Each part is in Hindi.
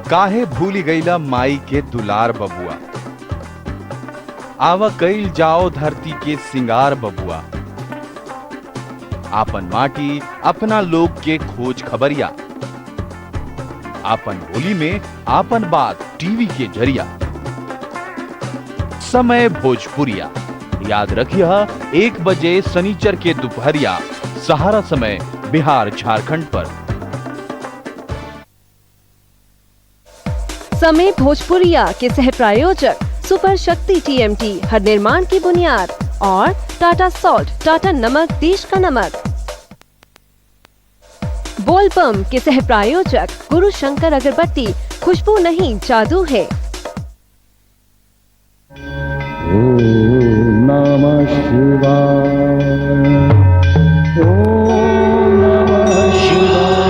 काहे भूली गईला माई के दुलार बबुआ। आवा कईल जाओ धरती के सिंगार बबुआ। आपन माटी अपना लोग के खोज खबरिया। आपन बोली में आपन बात टीवी के जरिया। समय भोजपुरिया। याद रखिए 1 बजे शनिचर के दोपहरिया सहारा समय बिहार झारखंड पर। समय भोजपुरिया के सह प्रायोजक सुपर शक्ति TMT हर निर्माण की बुनियाद और टाटा सॉल्ट टाटा नमक देश का नमक। बोलबम के सह प्रायोजक गुरु शंकर अगरबत्ती खुशबू नहीं जादू है। ओम नमः शिवाय। ओम नमः शिवाय।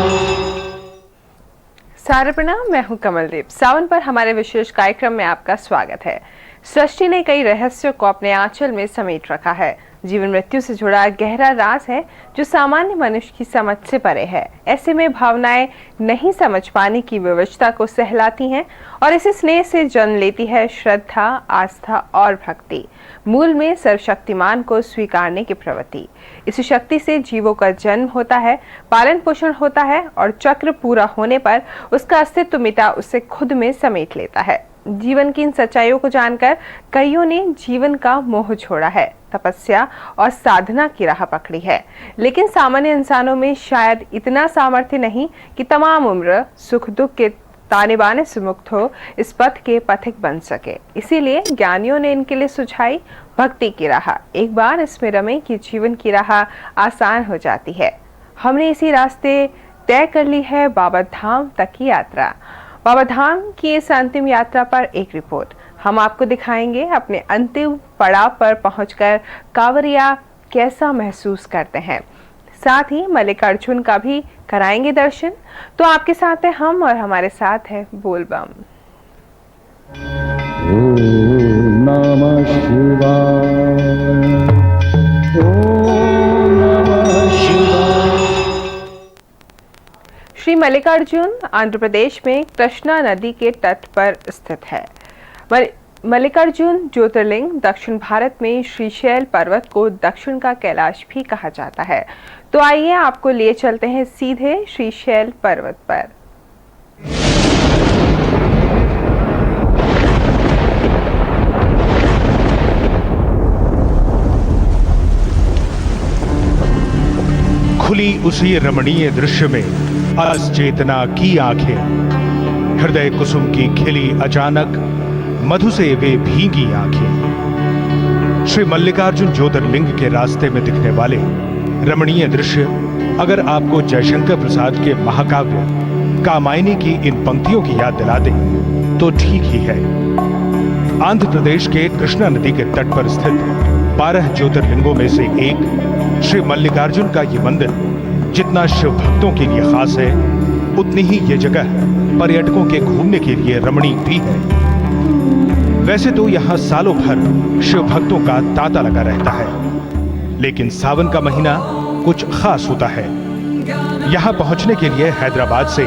सारे प्रणाम, मैं हूं कमलदीप। सावन पर हमारे विशेष कार्यक्रम में आपका स्वागत है। सृष्टि ने कई रहस्यों को अपने आंचल में समेट रखा है। जीवन मृत्यु से जुड़ा गहरा राज है जो सामान्य मनुष्य की समझ से परे है। ऐसे में भावनाएं नहीं समझ पाने की विवशता को सहलाती हैं और इसी स्नेह से जन्म लेती है श्रद्धा, आस्था और भक्ति। मूल में सर्वशक्तिमान को स्वीकारने की प्रवृत्ति। इसी शक्ति से जीवों का जन्म होता है, पालन पोषण होता है और चक्र पूरा होने पर उसका अस्तित्व मिटा उसे खुद में समेट लेता है। जीवन की इन सच्चाइयों को जानकर कईयों ने जीवन का मोह छोड़ा है, तपस्या और साधना की राह पकड़ी है। लेकिन सामान्य इंसानों में शायद इतना सामर्थ्य नहीं कि तमाम उम्र सुख दुख के ताने बाने से मुक्त हो इस पथ के पथिक बन सके। इसीलिए ज्ञानियों ने इनके लिए सुझाई भक्ति की राह। एक बार इसमें रमे कि जीवन की राह आसान हो जाती है। हमने इसी रास्ते तय कर ली है बाबा धाम तक की यात्रा। बाबा धाम की इस अंतिम यात्रा पर एक रिपोर्ट हम आपको दिखाएंगे। अपने अंतिम पड़ाव पर पहुंचकर कांवरिया कैसा महसूस करते हैं, साथ ही मल्लिकार्जुन का भी कराएंगे दर्शन। तो आपके साथ है हम और हमारे साथ है बोलबम। ओम नमः शिवाय। ओम नमः शिवाय। श्री मल्लिकार्जुन आंध्र प्रदेश में कृष्णा नदी के तट पर स्थित है। मल्लिकार्जुन ज्योतिर्लिंग दक्षिण भारत में श्रीशैल पर्वत को दक्षिण का कैलाश भी कहा जाता है। तो आइए आपको लिए चलते हैं सीधे श्रीशैल पर्वत पर। खुली उसी रमणीय दृश्य में अचेतना की आंखें, हृदय कुसुम की खिली अचानक मधु से वे भीगी आंखें। श्री मल्लिकार्जुन ज्योतिर्लिंग के रास्ते में दिखने वाले रमणीय दृश्य अगर आपको जयशंकर प्रसाद के महाकाव्य कामायनी की इन पंक्तियों की याद दिला दे तो ठीक ही है। आंध्र प्रदेश के कृष्णा नदी के तट पर स्थित 12 ज्योतिर्लिंगों में से एक श्री मल्लिकार्जुन का ये मंदिर जितना शिव भक्तों के लिए खास है, उतनी ही ये जगह पर्यटकों के घूमने के लिए रमणीय भी है। वैसे तो यहाँ सालों भर शिव भक्तों का तांता लगा रहता है, लेकिन सावन का महीना कुछ खास होता है। यहाँ पहुंचने के लिए हैदराबाद से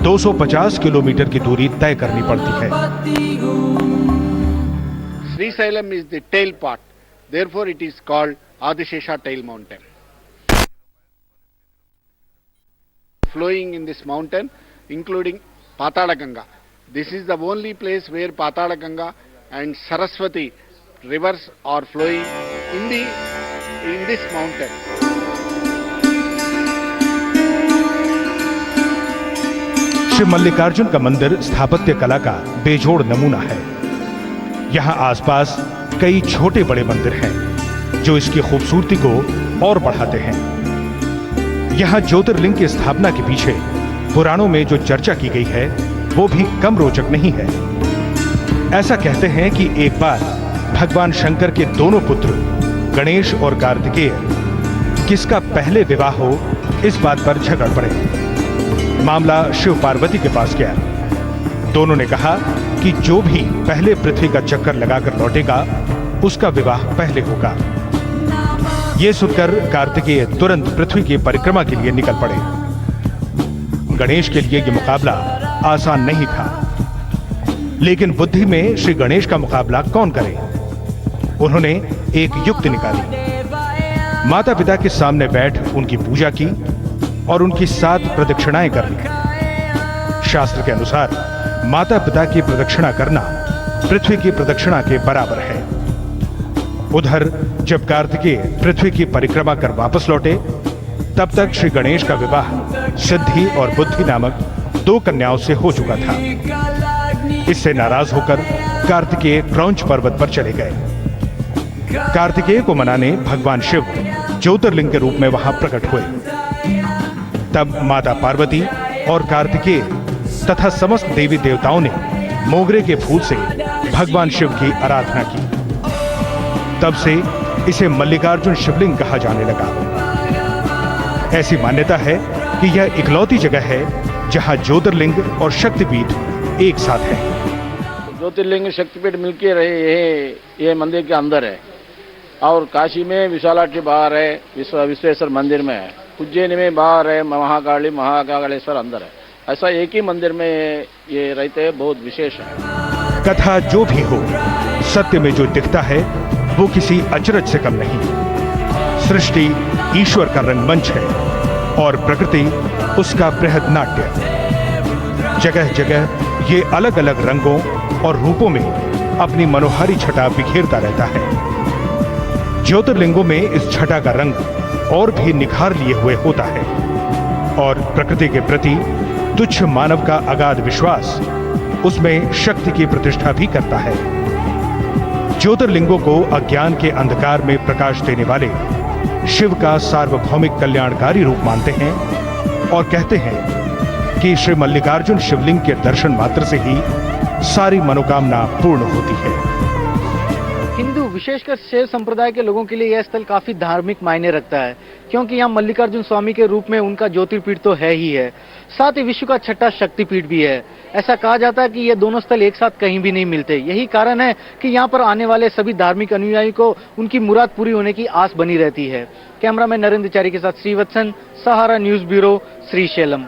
250 किलोमीटर की दूरी तय करनी पड़ती है। Srisailam is the tail part, therefore it is called Adishesha Tail Mountain. Flowing in this mountain, including Patala Ganga. This is the only place where Patala Ganga and Saraswati rivers are flowing in this mountain. Shri Mallikarjun का मंदिर स्थापत्य कला का बेजोड़ नमूना है। यहाँ आसपास कई छोटे बड़े मंदिर हैं जो इसकी खूबसूरती को और बढ़ाते हैं। यहाँ ज्योतिर्लिंग की स्थापना के पीछे पुराणों में जो चर्चा की गई है वो भी कम रोचक नहीं है। ऐसा कहते हैं कि एक बार भगवान शंकर के दोनों पुत्र गणेश और कार्तिकेय किसका पहले विवाह हो इस बात पर झगड़ पड़े। मामला शिव पार्वती के पास गया। दोनों ने कहा कि जो भी पहले पृथ्वी का चक्कर लगाकर लौटेगा उसका विवाह पहले होगा। ये सुनकर कार्तिकेय तुरंत पृथ्वी की परिक्रमा के लिए निकल पड़े। गणेश के लिए यह मुकाबला आसान नहीं था। लेकिन बुद्धि में श्री गणेश का मुकाबला कौन करे? उन्होंने एक युक्ति निकाली। माता पिता के सामने बैठ उनकी पूजा की और उनकी 7 प्रदक्षिणाएं कर ली। शास्त्र के अनुसार माता पिता की प्रदक्षिणा करना पृथ्वी की प्रदक्षिणा के बराबर है। उधर जब कार्तिकेय पृथ्वी की परिक्रमा कर वापस लौटे, तब तक श्री गणेश का विवाह सिद्धि और बुद्धि नामक 2 कन्याओं से हो चुका था। इससे नाराज होकर कार्तिकेय क्रौंच पर्वत पर चले गए। कार्तिकेय को मनाने भगवान शिव ज्योतिर्लिंग के रूप में वहां प्रकट हुए। तब माता पार्वती और कार्तिकेय तथा समस्त देवी देवताओं ने मोगरे के फूल से भगवान शिव की आराधना की। तब से इसे मल्लिकार्जुन शिवलिंग कहा जाने लगा। ऐसी मान्यता है कि यह इकलौती जगह है जहां ज्योतिर्लिंग और शक्तिपीठ एक साथ है। ज्योतिर्लिंग शक्तिपीठ मिलके रहे ये मंदिर के अंदर है, और काशी में विशालाक्षी बाहर है, विश्वेश्वर मंदिर में है, उज्जैन में बाहर है, महाकाली महाकालेश्वर अंदर है। ऐसा एक ही मंदिर में ये रहते हैं, बहुत विशेष है। कथा जो भी हो, सत्य में जो दिखता है वो किसी अचरज से कम नहीं। सृष्टि ईश्वर का रंगमंच है और प्रकृति उसका बृहद नाट्य। जगह जगह ये अलग अलग रंगों और रूपों में अपनी मनोहारी छटा बिखेरता रहता है। ज्योतिर्लिंगों में इस छटा का रंग और भी निखार लिए हुए होता है, और प्रकृति के प्रति तुच्छ मानव का अगाध विश्वास उसमें शक्ति की प्रतिष्ठा भी करता है। ज्योतिर्लिंगों को अज्ञान के अंधकार में प्रकाश देने वाले शिव का सार्वभौमिक कल्याणकारी रूप मानते हैं और कहते हैं कि श्री मल्लिकार्जुन शिवलिंग के दर्शन मात्र से ही सारी मनोकामना पूर्ण होती है। हिंदू विशेषकर शैव संप्रदाय के लोगों के लिए यह स्थल काफी धार्मिक मायने रखता है, क्योंकि यहाँ मल्लिकार्जुन स्वामी के रूप में उनका ज्योतिर्पीठ तो है ही है, साथ ही विश्व का 6ठा शक्तिपीठ भी है। ऐसा कहा जाता है कि ये दोनों स्थल एक साथ कहीं भी नहीं मिलते। यही कारण है कि यहाँ पर आने वाले सभी धार्मिक अनुयायी को उनकी मुराद पूरी होने की आस बनी रहती है। कैमरामैन नरेंद्र चारी के साथ श्रीवत्सन, सहारा न्यूज ब्यूरो, श्रीशैलम।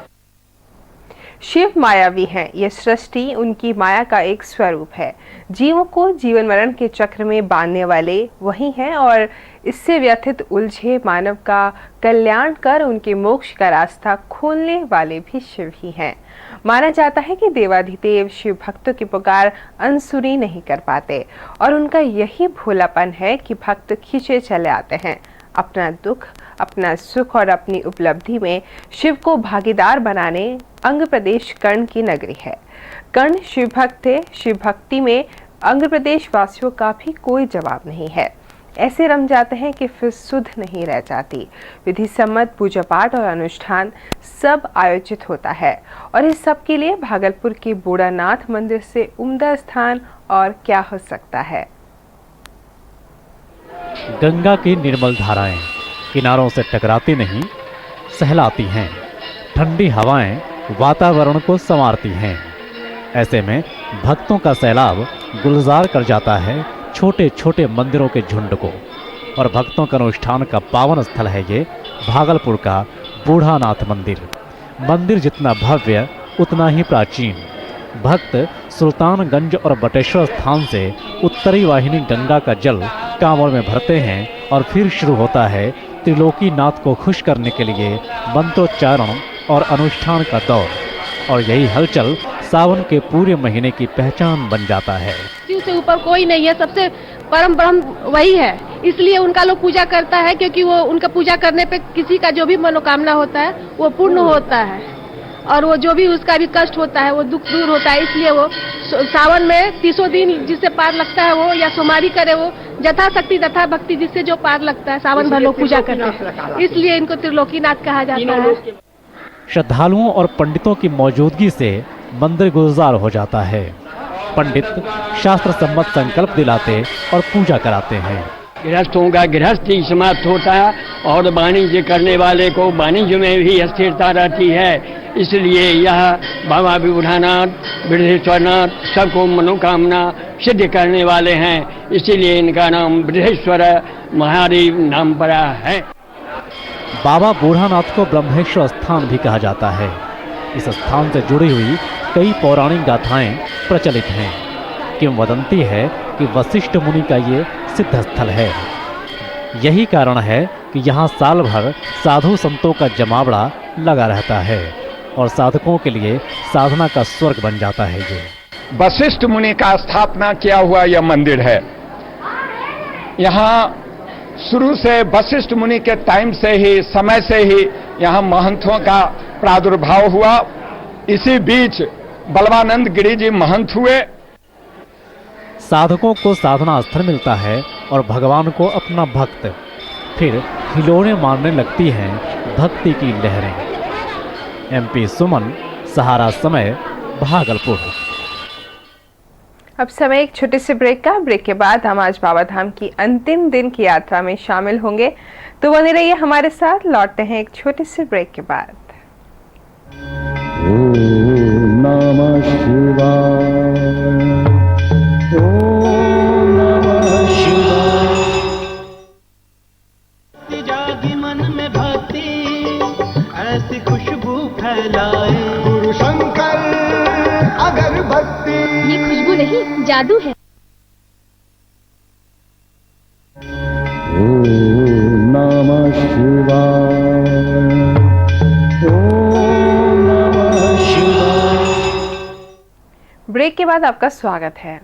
शिव मायावी हैं। यह सृष्टि उनकी माया का एक स्वरूप है। जीवों को जीवन मरण के चक्र में बांधने वाले वही हैं, और इससे व्यथित उलझे मानव का कल्याण कर उनके मोक्ष का रास्ता खोलने वाले भी शिव ही हैं। माना जाता है कि देवाधिदेव शिव भक्तों की पुकार अनसुनी नहीं कर पाते, और उनका यही भोलापन है कि भक्त खींचे चले आते हैं। अपना दुख, अपना सुख और अपनी उपलब्धि में शिव को भागीदार बनाने अंग प्रदेश कर्ण की नगरी है। कर्ण शिव भक्त थे। शिव भक्ति में अंग प्रदेश वासियों का भी कोई जवाब नहीं है। ऐसे रम जाते हैं कि फिर सुध नहीं रह जाती। विधि सम्मत पूजा पाठ और अनुष्ठान सब आयोजित होता है, और इस सब के लिए भागलपुर के बूढ़ानाथ मंदिर से उम्दा स्थान और क्या हो सकता है। गंगा की निर्मल धाराएं किनारों से टकराती नहीं, सहलाती हैं। ठंडी हवाएं वातावरण को संवारती हैं। ऐसे में भक्तों का सैलाब गुलजार कर जाता है छोटे छोटे मंदिरों के झुंड को। और भक्तों का अनुष्ठान का पावन स्थल है ये भागलपुर का बूढ़ानाथ मंदिर। मंदिर जितना भव्य उतना ही प्राचीन। भक्त सुल्तानगंज और बटेश्वर स्थान से उत्तरी वाहिनी गंगा का जल कांवड़ में भरते हैं, और फिर शुरू होता है त्रिलोकीनाथ को खुश करने के लिए मंत्रोच्चारण और अनुष्ठान का दौर। और यही हलचल सावन के पूरे महीने की पहचान बन जाता है। शिव से ऊपर कोई नहीं है, सबसे परम ब्रह्म वही है, इसलिए उनका लोग पूजा करता है, क्योंकि वो उनका पूजा करने पे किसी का जो भी मनोकामना होता है वो पूर्ण होता है, और वो जो भी उसका भी कष्ट होता है वो दुख दूर होता है। इसलिए वो सावन में 30 दिन जिससे पार लगता है वो, या सोमवारी करे वो, यथाशक्ति तथा भक्ति जिससे जो पार लगता है सावन भर लोग पूजा करते हैं, इसलिए इनको त्रिलोकीनाथ कहा जाता है। श्रद्धालुओं और पंडितों की मौजूदगी से मंदिर गुलजार हो जाता है। पंडित शास्त्र सम्मत संकल्प दिलाते और पूजा कराते हैं। गृहस्थों का गृहस्थी समाप्त होता है, और वाणिज्य करने वाले को वाणिज्य में भी स्थिरता रहती है। इसलिए यह बाबा बूढ़ानाथ, बृहदेश्वरनाथ सबको मनोकामना सिद्ध करने वाले हैं, इसीलिए इनका नाम बृहदेश्वर महादेव नाम पड़ा है। बाबा बूढ़ानाथ को ब्रह्मेश्वर स्थान भी कहा जाता है। इस स्थान से जुड़ी हुई कई पौराणिक गाथाएं प्रचलित हैं। किंवदंती है कि वशिष्ठ मुनि का ये सिद्ध स्थल है। यही कारण है कि यहाँ साल भर साधु संतों का जमावड़ा लगा रहता है और साधकों के लिए साधना का स्वर्ग बन जाता है। ये वशिष्ठ मुनि का स्थापना किया हुआ यह मंदिर है। यहाँ शुरू से वशिष्ठ मुनि के टाइम से ही, समय से ही यहाँ महंतों का प्रादुर्भाव हुआ। इसी बीच बलवानंद गिरी जी महंत हुए। साधकों को साधना स्थल मिलता है और भगवान को अपना भक्त, फिर हिलोने मारने लगती हैं भक्ति की लहरें। MP सुमन, सहारा समय, भागलपुर। अब समय एक छोटे से ब्रेक का। ब्रेक के बाद हम आज बाबा धाम की अंतिम दिन की यात्रा में शामिल होंगे, तो बने रहिए हमारे साथ। लौटते हैं एक छोटे से ब्रेक के बाद। ओम नमः शिवाय, ओम नमः शिवाय। जागी मन में भक्ति ऐसी खुशबू फैलाए, गुरु शंकर अगरबत्ती। ये खुशबू नहीं, जादू है। ओम नमः शिवाय, ओम नमः शिवाय। ब्रेक के बाद आपका स्वागत है।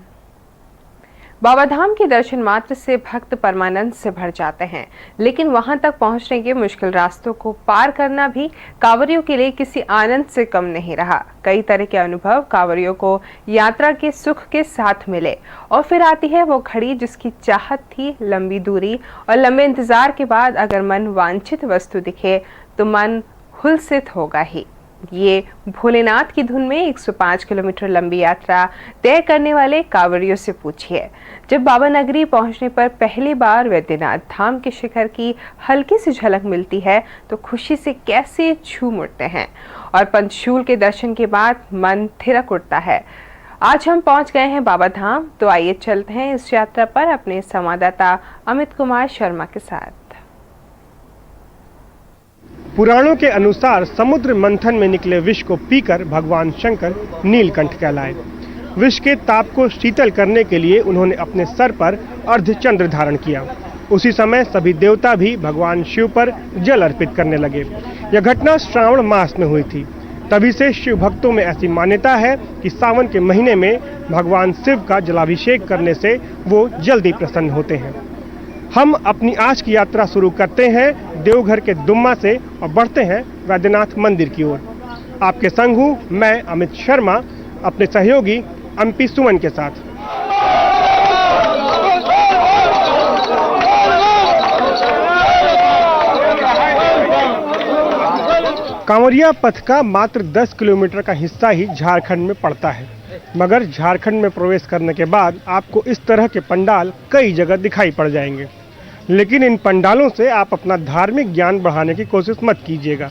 बाबा धाम के दर्शन मात्र से भक्त परमानंद से भर जाते हैं, लेकिन वहां तक पहुंचने के मुश्किल रास्तों को पार करना भी कांवरियों के लिए किसी आनंद से कम नहीं रहा। कई तरह के अनुभव कांवरियों को यात्रा के सुख के साथ मिले, और फिर आती है वो घड़ी जिसकी चाहत थी लंबी दूरी और लंबे इंतजार के बाद अगर मन वांछित वस्तु दिखे तो मन हुलसित होगा ही। ये भोलेनाथ की धुन में 105 किलोमीटर लंबी यात्रा तय करने वाले कांवरियों से पूछिए। जब बाबा नगरी पहुंचने पर पहली बार वैद्यनाथ धाम के शिखर की हल्की सी झलक मिलती है तो खुशी से कैसे झूम उठते हैं, और पंचशूल के दर्शन के बाद मन थिरक उठता है। आज हम पहुंच गए हैं बाबा धाम, तो आइए चलते हैं इस यात्रा पर अपने संवाददाता अमित कुमार शर्मा के साथ। पुराणों के अनुसार समुद्र मंथन में निकले विष को पीकर भगवान शंकर नीलकंठ कहलाए। विष के ताप को शीतल करने के लिए उन्होंने अपने सर पर अर्धचंद्र धारण किया। उसी समय सभी देवता भी भगवान शिव पर जल अर्पित करने लगे। यह घटना श्रावण मास में हुई थी। तभी से शिव भक्तों में ऐसी मान्यता है कि सावन के महीने में भगवान शिव का जलाभिषेक करने से वो जल्दी प्रसन्न होते हैं। हम अपनी आज की यात्रा शुरू करते हैं देवघर के दुम्मा से और बढ़ते हैं वैद्यनाथ मंदिर की ओर। आपके संग हूँ मैं अमित शर्मा अपने सहयोगी MP सुमन के साथ। कांवरिया पथ का मात्र 10 किलोमीटर का हिस्सा ही झारखंड में पड़ता है, मगर झारखंड में प्रवेश करने के बाद आपको इस तरह के पंडाल कई जगह दिखाई पड़ जाएंगे। लेकिन इन पंडालों से आप अपना धार्मिक ज्ञान बढ़ाने की कोशिश मत कीजिएगा।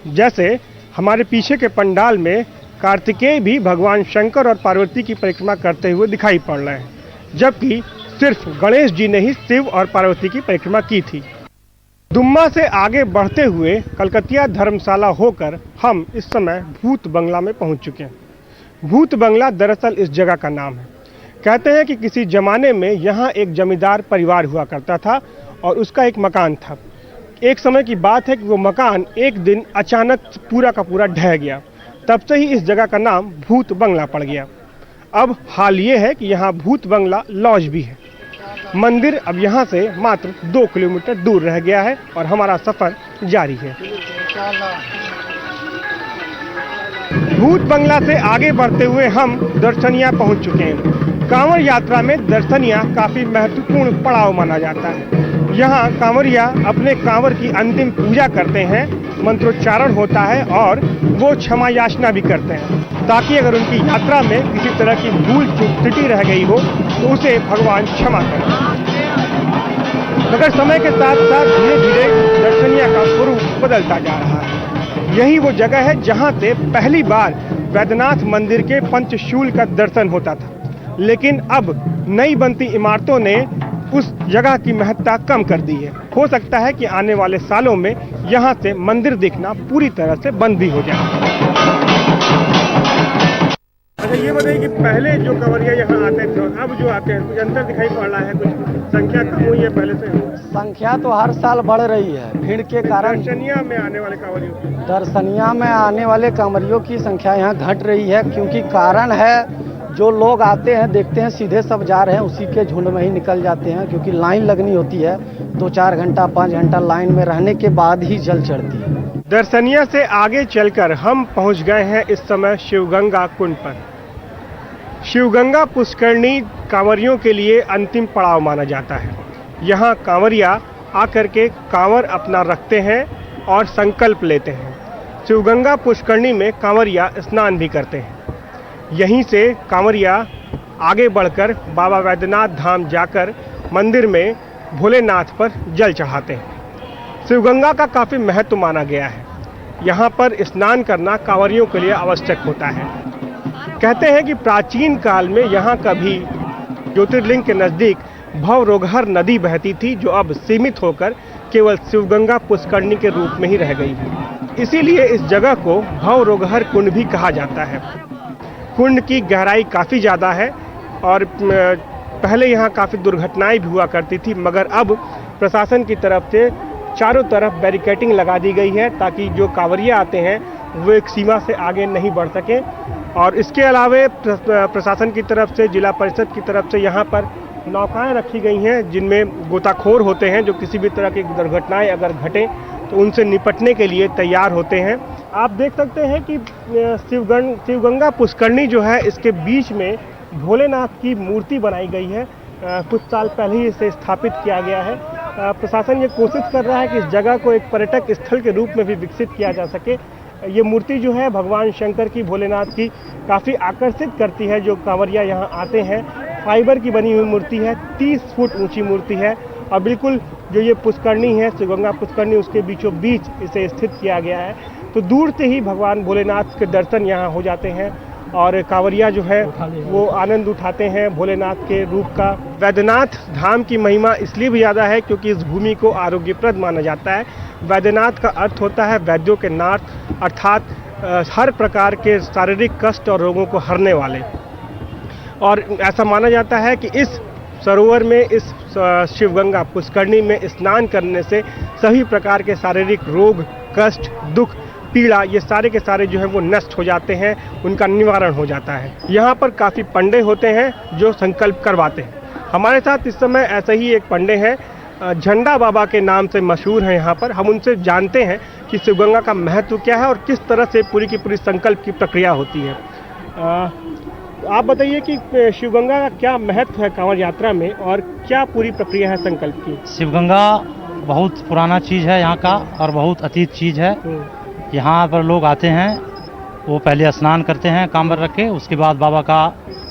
जैसे हमारे पीछे के पंडाल में कार्तिकेय भी भगवान शंकर और पार्वती की परिक्रमा करते हुए दिखाई पड़ रहे हैं, जबकि सिर्फ गणेश जी ने ही शिव और पार्वती की परिक्रमा की थी। दुम्मा से आगे बढ़ते हुए कलकतिया धर्मशाला होकर हम इस समय भूत बंगला में पहुंच चुके हैं। भूत बंगला दरअसल इस जगह का नाम है। कहते हैं कि किसी जमाने में यहाँ एक जमींदार परिवार हुआ करता था और उसका एक मकान था। एक समय की बात है कि वो मकान एक दिन अचानक पूरा का पूरा ढह गया। तब से ही इस जगह का नाम भूत बंगला पड़ गया। अब हाल ये है कि यहाँ भूत बंगला लॉज भी है। मंदिर अब यहाँ से मात्र 2 किलोमीटर दूर रह गया है और हमारा सफर जारी है। भूत बंगला से आगे बढ़ते हुए हम दर्शनिया पहुँच चुके हैं। कांवड़ यात्रा में दर्शनिया काफी महत्वपूर्ण पड़ाव माना जाता है। यहाँ कांवरिया अपने कांवर की अंतिम पूजा करते हैं, मंत्रोच्चारण होता है और वो क्षमा याचना भी करते हैं, ताकि अगर उनकी यात्रा में किसी तरह की भूल चूक त्रुटि रह गई हो तो उसे भगवान क्षमा करें। मगर समय के साथ साथ धीरे धीरे दर्शनिया का स्वरूप बदलता जा रहा है। यही वो जगह है जहाँ से पहली बार वैद्यनाथ मंदिर के पंचशूल का दर्शन होता था, लेकिन अब नई बनती इमारतों ने उस जगह की महत्ता कम कर दी है। हो सकता है कि आने वाले सालों में यहाँ से मंदिर दिखना पूरी तरह से बंद भी हो जाए। अच्छा ये बताइए कि पहले जो कांवरिया यहाँ आते थे और अब जो आते हैं कुछ अंतर दिखाई पड़ रहा है, कुछ संख्या कम हुई है पहले से? संख्या तो हर साल बढ़ रही है भीड़ के कारण। दर्शनिया में आने वाले कांवरियों दर्शनिया में आने वाले कांवरियों की संख्या यहाँ घट रही है, क्योंकि कारण है जो लोग आते हैं देखते हैं सीधे सब जा रहे हैं, उसी के झुंड में ही निकल जाते हैं, क्योंकि लाइन लगनी होती है 2-4 घंटा 5 घंटा लाइन में रहने के बाद ही जल चढ़ती है। दर्शनिया से आगे चलकर हम पहुंच गए हैं इस समय शिवगंगा कुंड पर। शिवगंगा पुष्करणी कांवरियों के लिए अंतिम पड़ाव माना जाता है। यहाँ कांवरिया आकर के कांवर अपना रखते हैं और संकल्प लेते हैं। शिवगंगा पुष्करणी में कांवरिया स्नान भी करते हैं। यहीं से कांवरिया आगे बढ़कर बाबा वैद्यनाथ धाम जाकर मंदिर में भोलेनाथ पर जल चढ़ाते हैं। शिवगंगा का काफ़ी महत्व माना गया है। यहाँ पर स्नान करना कांवरियों के लिए आवश्यक होता है। कहते हैं कि प्राचीन काल में यहाँ कभी ज्योतिर्लिंग के नज़दीक भवरोगहर नदी बहती थी, जो अब सीमित होकर केवल शिवगंगा पुष्करणी के रूप में ही रह गई है। इसीलिए इस जगह को भवरोगहर कुंड भी कहा जाता है। कुंड की गहराई काफ़ी ज़्यादा है और पहले यहाँ काफ़ी दुर्घटनाएं भी हुआ करती थी, मगर अब प्रशासन की तरफ से चारों तरफ बैरिकेडिंग लगा दी गई है ताकि जो कांवरिया आते हैं वो एक सीमा से आगे नहीं बढ़ सकें। और इसके अलावे प्रशासन की तरफ से, जिला परिषद की तरफ से यहाँ पर नौकाएं रखी गई हैं जिनमें गोताखोर होते हैं, जो किसी भी तरह की दुर्घटनाएं अगर घटें तो उनसे निपटने के लिए तैयार होते हैं। आप देख सकते हैं कि शिवगंगा पुष्करणी जो है इसके बीच में भोलेनाथ की मूर्ति बनाई गई है। कुछ साल पहले ही इसे स्थापित किया गया है। प्रशासन ये कोशिश कर रहा है कि इस जगह को एक पर्यटक स्थल के रूप में भी विकसित किया जा सके। ये मूर्ति जो है भगवान शंकर की, भोलेनाथ की काफ़ी आकर्षित करती है जो कांवरिया यहाँ आते हैं। फाइबर की बनी हुई मूर्ति है, 30 फुट ऊंची मूर्ति है और बिल्कुल जो ये पुष्करणी है शिवगंगा पुष्करणी उसके बीचों बीच इसे स्थित किया गया है। तो दूर से ही भगवान भोलेनाथ के दर्शन यहाँ हो जाते हैं और कांवरिया जो है वो आनंद उठाते हैं भोलेनाथ के रूप का। वैद्यनाथ धाम की महिमा इसलिए भी ज़्यादा है क्योंकि इस भूमि को आरोग्यप्रद माना जाता है। वैद्यनाथ का अर्थ होता है वैद्यों के नाथ, अर्थात हर प्रकार के शारीरिक कष्ट और रोगों को हरने वाले। और ऐसा माना जाता है कि इस सरोवर में, इस शिवगंगा पुष्करणी में स्नान करने से सभी प्रकार के शारीरिक रोग, कष्ट, दुख, पीड़ा ये सारे के सारे जो है वो नष्ट हो जाते हैं, उनका निवारण हो जाता है। यहाँ पर काफ़ी पंडे होते हैं जो संकल्प करवाते हैं। हमारे साथ इस समय ऐसा ही एक पंडे हैं, झंडा बाबा के नाम से मशहूर हैं यहाँ पर। हम उनसे जानते हैं कि शिवगंगा का महत्व क्या है और किस तरह से पूरी की पूरी संकल्प की प्रक्रिया होती है। आप बताइए कि शिवगंगा का क्या महत्व है कांवड़ यात्रा में और क्या पूरी प्रक्रिया है संकल्प की? शिवगंगा बहुत पुराना चीज़ है यहाँ का और बहुत अतीत चीज़ है। यहाँ पर लोग आते हैं, वो पहले स्नान करते हैं कांवर रख के, उसके बाद बाबा का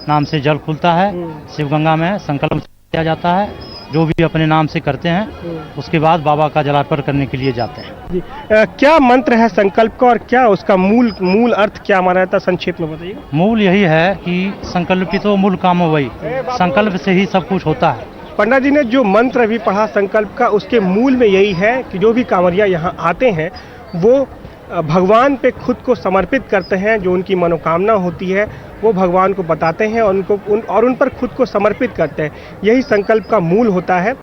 नाम से जल खुलता है। शिवगंगा में संकल्प किया जाता है, जो भी अपने नाम से करते हैं उसके बाद बाबा का जलार्पण करने के लिए जाते हैं। जी, क्या मंत्र है संकल्प का और क्या उसका मूल अर्थ क्या माना जाता है, संक्षेप में बताइए। मूल यही है कि संकल्प की तो मूल काम हो वही, संकल्प से ही सब कुछ होता है। पंडित जी ने जो मंत्र अभी पढ़ा संकल्प का, उसके मूल में यही है कि जो भी कांवरिया यहाँ आते हैं वो भगवान पे खुद को समर्पित करते हैं। जो उनकी मनोकामना होती है वो भगवान को बताते हैं और उन पर खुद को समर्पित करते हैं। यही संकल्प का मूल होता है।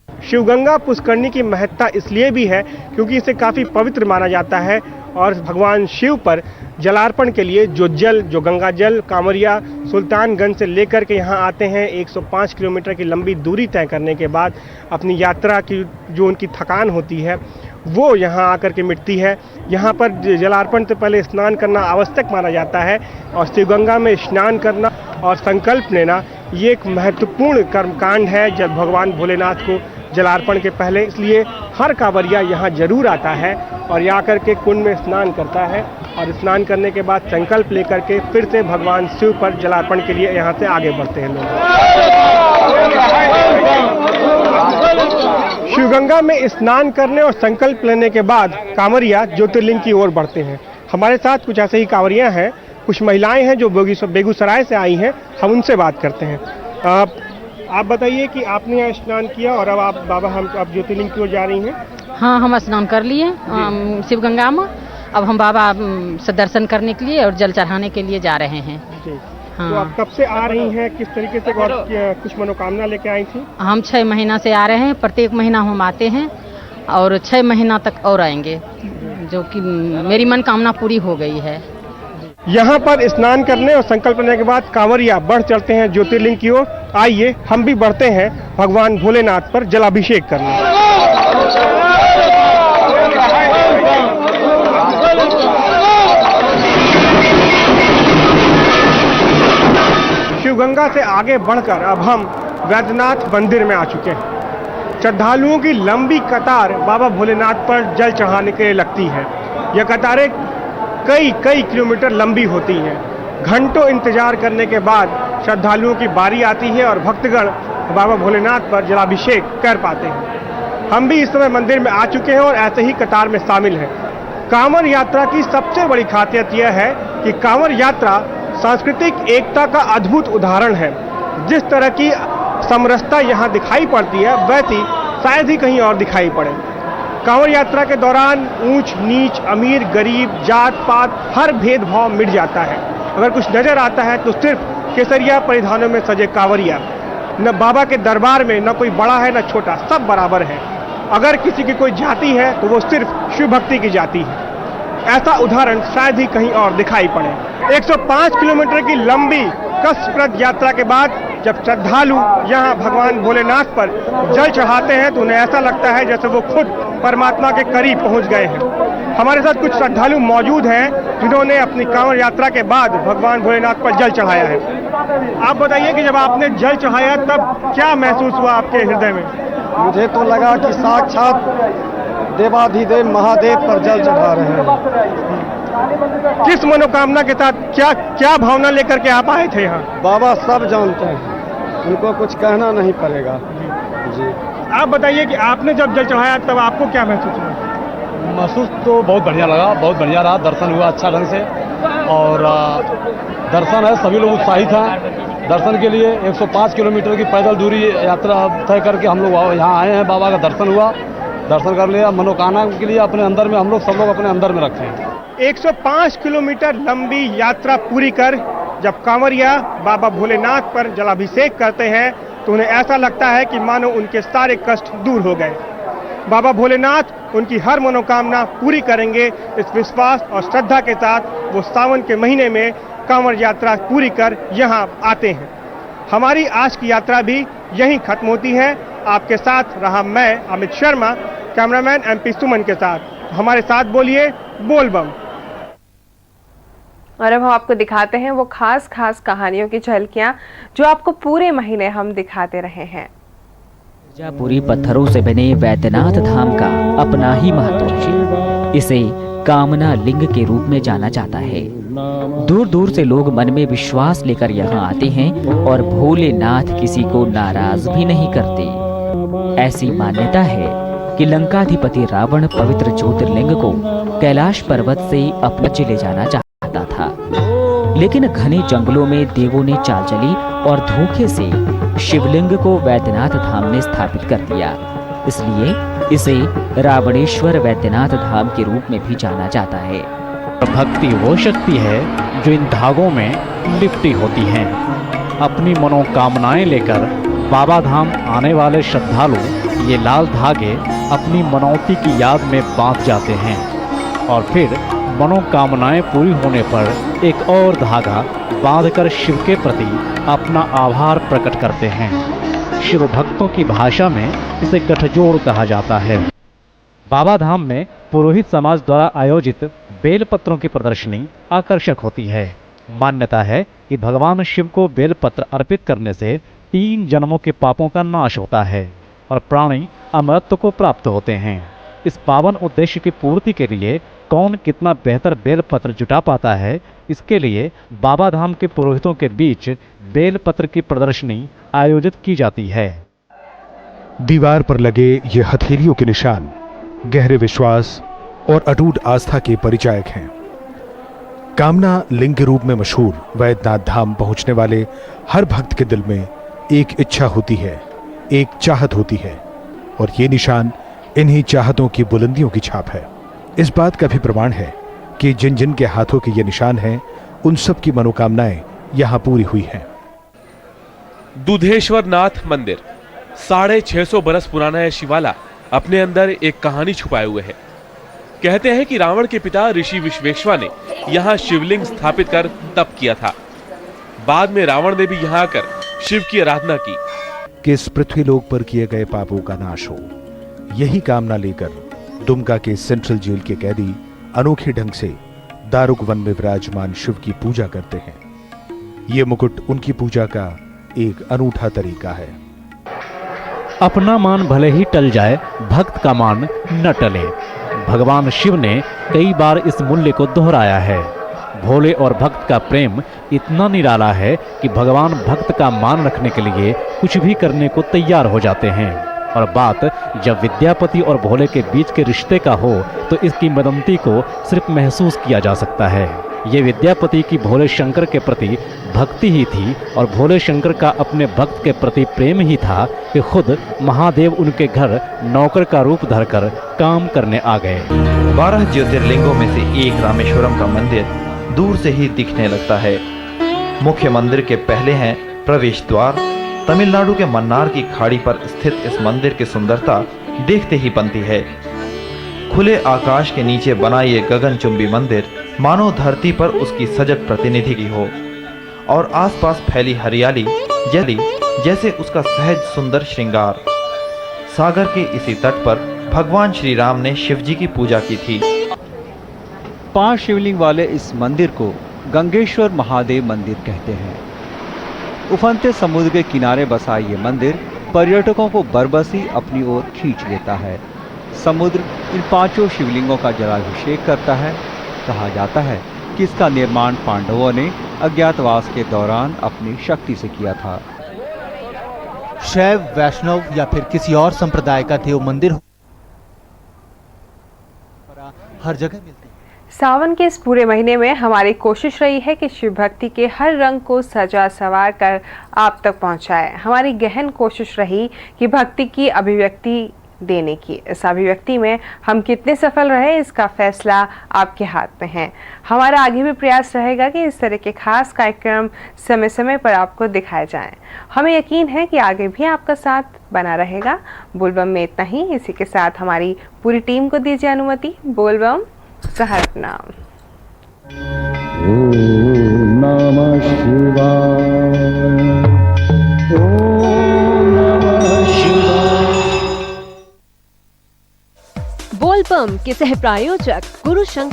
शिवगंगा पुष्करणी की महत्ता इसलिए भी है क्योंकि इसे काफ़ी पवित्र माना जाता है और भगवान शिव पर जलार्पण के लिए जो गंगा जल कांवरिया सुल्तानगंज से लेकर के यहाँ आते हैं, 105 किलोमीटर की लंबी दूरी तय करने के बाद अपनी यात्रा की जो उनकी थकान होती है वो यहाँ आकर के मिटती है। यहाँ पर जलार्पण से पहले स्नान करना आवश्यक माना जाता है और शिवगंगा में स्नान करना और संकल्प लेना ये एक महत्वपूर्ण कर्मकांड है जब भगवान भोलेनाथ को जलार्पण के पहले। इसलिए हर कांवरिया यहाँ जरूर आता है और यहाँ आकर के कुंड में स्नान करता है और स्नान करने के बाद संकल्प लेकर के फिर से भगवान शिव पर जलार्पण के लिए यहाँ से आगे बढ़ते हैं लोग। शिवगंगा में स्नान करने और संकल्प लेने के बाद कांवरिया ज्योतिर्लिंग की ओर बढ़ते हैं। हमारे साथ कुछ ऐसे ही कांवरिया हैं, कुछ महिलाएं हैं जो बेगूसराय से आई हैं, हम उनसे बात करते हैं। आप बताइए कि आपने यहाँ स्नान किया और अब आप ज्योतिर्लिंग की ओर जा रही हैं? हाँ, हम स्नान कर लिए शिवगंगा में अब हम बाबा से दर्शन करने के लिए और जल चढ़ाने के लिए जा रहे हैं। हाँ। तो आप कब से आ रही हैं, किस तरीके से कुछ मनोकामना लेके आई थी? हम 6 महीना से आ रहे हैं, प्रत्येक महीना हम आते हैं और 6 महीना तक और आएंगे, जो कि मेरी मनोकामना पूरी हो गई है। यहाँ पर स्नान करने और संकल्प लेने के बाद कांवरिया बढ़ चलते हैं ज्योतिर्लिंग की ओर। आइए हम भी बढ़ते हैं भगवान भोलेनाथ पर जलाभिषेक करने। शिवगंगा से आगे बढ़कर अब हम वैद्यनाथ मंदिर में आ चुके हैं। श्रद्धालुओं की लंबी कतार बाबा भोलेनाथ पर जल चढ़ाने के लिए लगती है। यह कतारें कई किलोमीटर लंबी होती हैं। घंटों इंतजार करने के बाद श्रद्धालुओं की बारी आती है और भक्तगण बाबा भोलेनाथ पर जलाभिषेक कर पाते हैं। हम भी इस समय मंदिर में आ चुके हैं और ऐसे ही कतार में शामिल हैं। कांवड़ यात्रा की सबसे बड़ी खासियत यह है कि कांवड़ यात्रा सांस्कृतिक एकता का अद्भुत उदाहरण है। जिस तरह की समरसता यहाँ दिखाई पड़ती है, वैसी शायद ही कहीं और दिखाई पड़े। कांवड़ यात्रा के दौरान ऊंच नीच, अमीर गरीब, जात पात हर भेदभाव मिट जाता है। अगर कुछ नजर आता है तो सिर्फ केसरिया परिधानों में सजे कांवरिया। न बाबा के दरबार में न कोई बड़ा है न छोटा, सब बराबर है। अगर किसी की कोई जाति है तो वो सिर्फ शिव भक्ति की जाति है। ऐसा उदाहरण शायद ही कहीं और दिखाई पड़े। 105 किलोमीटर की लंबी कष्टप्रद यात्रा के बाद जब श्रद्धालु यहाँ भगवान भोलेनाथ पर जल चढ़ाते हैं तो उन्हें ऐसा लगता है जैसे वो खुद परमात्मा के करीब पहुँच गए हैं। हमारे साथ कुछ श्रद्धालु मौजूद हैं जिन्होंने अपनी कांवड़ यात्रा के बाद भगवान भोलेनाथ पर जल चढ़ाया है। आप बताइए कि जब आपने जल चढ़ाया तब क्या महसूस हुआ आपके हृदय में? मुझे तो लगा कि साक्षात देवाधिदेव महादेव पर जल चढ़ा रहे हैं। किस मनोकामना के साथ, क्या भावना लेकर के आप आए थे यहाँ? बाबा सब जानते हैं, उनको कुछ कहना नहीं पड़ेगा जी। आप बताइए कि आपने जब जल चढ़ाया तब आपको क्या महसूस हुआ? महसूस तो बहुत बढ़िया लगा, बहुत बढ़िया रहा। दर्शन हुआ अच्छा ढंग से और दर्शन है, सभी लोग उत्साहित हैं दर्शन के लिए। 105 किलोमीटर की पैदल दूरी यात्रा तय करके हम लोग यहाँ आए हैं। बाबा का दर्शन हुआ, दर्शन कर लिया। मनोकामना के लिए अपने अंदर में हम लोग सब लोग अपने अंदर में रखे हैं। 105 किलोमीटर लंबी यात्रा पूरी कर जब कांवरिया बाबा भोलेनाथ पर जलाभिषेक करते हैं तो उन्हें ऐसा लगता है कि मानो उनके सारे कष्ट दूर हो गए। बाबा भोलेनाथ उनकी हर मनोकामना पूरी करेंगे, इस विश्वास और श्रद्धा के साथ वो सावन के महीने में कांवड़ यात्रा पूरी कर यहाँ आते हैं। हमारी आज की यात्रा भी यहीं खत्म होती है। आपके साथ रहा मैं अमित शर्मा, कैमरामैन MP सुमन के साथ। हमारे साथ बोलिए बोल बम। और अब हम आपको दिखाते हैं वो खास कहानियों की झलकियां जो आपको पूरे महीने हम दिखाते रहे हैं। मिर्जापुरी पत्थरों से बने वैद्यनाथ धाम का अपना ही महत्व है। इसे कामना लिंग के रूप में जाना जाता है। दूर दूर से लोग मन में विश्वास लेकर यहाँ आते हैं और भोलेनाथ किसी को नाराज भी नहीं करते। ऐसी मान्यता है कि लंकाधिपति रावण पवित्र ज्योतिर्लिंग को कैलाश पर्वत से अपने ले जाना चाहता था, लेकिन घने जंगलों में देवों ने चाल चली और धोखे से शिवलिंग को वैद्यनाथ धाम में स्थापित कर दिया। इसलिए इसे रावणेश्वर वैद्यनाथ धाम के रूप में भी जाना जाता है। भक्ति वो शक्ति है जो इन धागों में लिपटी होती हैं। अपनी मनोकामनाएं लेकर बाबा धाम आने वाले श्रद्धालु ये लाल धागे अपनी मनौती की याद में बांध जाते हैं और फिर मनोकामनाएं पूरी होने पर एक और धागा बांधकर शिव के प्रति अपना आभार प्रकट करते हैं। शिव भक्तों की भाषा में इसे गठजोड़ कहा जाता है। बाबा धाम में पुरोहित समाज द्वारा आयोजित बेलपत्रों की प्रदर्शनी आकर्षक होती है। मान्यता है कि भगवान शिव को बेलपत्र अर्पित करने से 3 जन्मों के पापों का नाश होता है और प्राणी अमरत्व को प्राप्त होते हैं। इस पावन उद्देश्य की पूर्ति के लिए कौन कितना बेहतर बेलपत्र जुटा पाता है, इसके लिए बाबा धाम के पुरोहितों के बीच बेलपत्र की प्रदर्शनी आयोजित की जाती है। दीवार पर लगे ये हथेलियों के निशान गहरे विश्वास और अटूट आस्था के परिचायक हैं। कामना लिंग के रूप में मशहूर वैद्यनाथ धाम पहुंचने वाले हर भक्त के दिल में एक इच्छा होती है, एक चाहत होती है और ये निशान इन्हीं चाहतों की बुलंदियों की छाप है। इस बात का भी प्रमाण है कि जिन जिन के हाथों के ये निशान हैं, उन सब की मनोकामनाएं यहाँ पूरी हुई हैं। दुधेश्वर नाथ मंदिर 650 बरस पुराना है। शिवाला अपने अंदर एक कहानी छुपाए हुए है। कहते हैं कि रावण के पिता ऋषि विश्वेश्वर ने यहाँ शिवलिंग स्थापित कर तप किया था। बाद में रावण ने भी यहाँ आकर शिव की आराधना की कि इस पृथ्वी लोक पर किए गए पापों का नाश हो। यही कामना लेकर दुमका के सेंट्रल जेल के कैदी अनोखे ढंग से दारुक वन में विराजमान शिव की पूजा करते हैं। ये मुकुट उनकी पूजा का एक अनूठा तरीका है। अपना मान भले ही टल जाए, भक्त का मान न टले। भगवान शिव ने कई बार इस मूल्य को दोहराया है। भोले और भक्त का प्रेम इतना निराला है कि भगवान भक्त का मान रखने के लिए कुछ भी करने को तैयार हो जाते हैं। और बात जब विद्यापति और भोले के बीच के रिश्ते का हो तो इसकी मदमती को सिर्फ महसूस किया जा सकता है। ये विद्यापति की भोले शंकर के प्रति भक्ति ही थी और भोले शंकर का अपने भक्त के प्रति प्रेम ही था कि खुद महादेव उनके घर नौकर का रूप धरकर काम करने आ गए। 12 ज्योतिर्लिंगों में से एक रामेश्वरम का मंदिर दूर से ही दिखने लगता है। मुख्य मंदिर के पहले हैं प्रवेश द्वार। तमिलनाडु के मन्नार की खाड़ी पर स्थित इस मंदिर की सुंदरता देखते ही बनती है। खुले आकाश के नीचे बना ये गगनचुंबी मंदिर मानो धरती पर उसकी सजग प्रतिनिधि की हो और आसपास फैली हरियाली जैसे उसका सहज सुंदर श्रृंगार। सागर के इसी तट पर भगवान श्री राम ने शिवजी की पूजा की थी। 5 शिवलिंग वाले इस मंदिर को गंगेश्वर महादेव मंदिर कहते हैं। उफनते समुद्र के किनारे बसा ये मंदिर पर्यटकों को बरबसी अपनी ओर खींच लेता है। समुद्र इन 5 शिवलिंगों का जलाभिषेक करता है। कहा जाता है कि इसका निर्माण पांडवों ने अज्ञातवास के दौरान अपनी शक्ति से किया था। शैव, वैष्णव या फिर किसी और संप्रदाय का देव मंदिर हर जगह मिलते हैं। सावन के इस पूरे महीने में हमारी कोशिश रही है कि शिव भक्ति के हर रंग को सजा संवार कर आप तक पहुंचाए। हमारी गहन कोशिश रही कि भक्ति की अभिव्यक्ति देने की। इस अभिव्यक्ति में हम कितने सफल रहे, इसका फैसला आपके हाथ में है। हमारा आगे भी प्रयास रहेगा कि इस तरह के खास कार्यक्रम समय समय पर आपको दिखाए जाएं। हमें यकीन है कि आगे भी आपका साथ बना रहेगा। बोलबम में इतना ही। इसी के साथ हमारी पूरी टीम को दीजिए अनुमति। बोलबम सहर नाम। ओम नमः शिवाय। ओम नमः शिवाय। बोलबम के सह प्रायोजक गुरु शंकर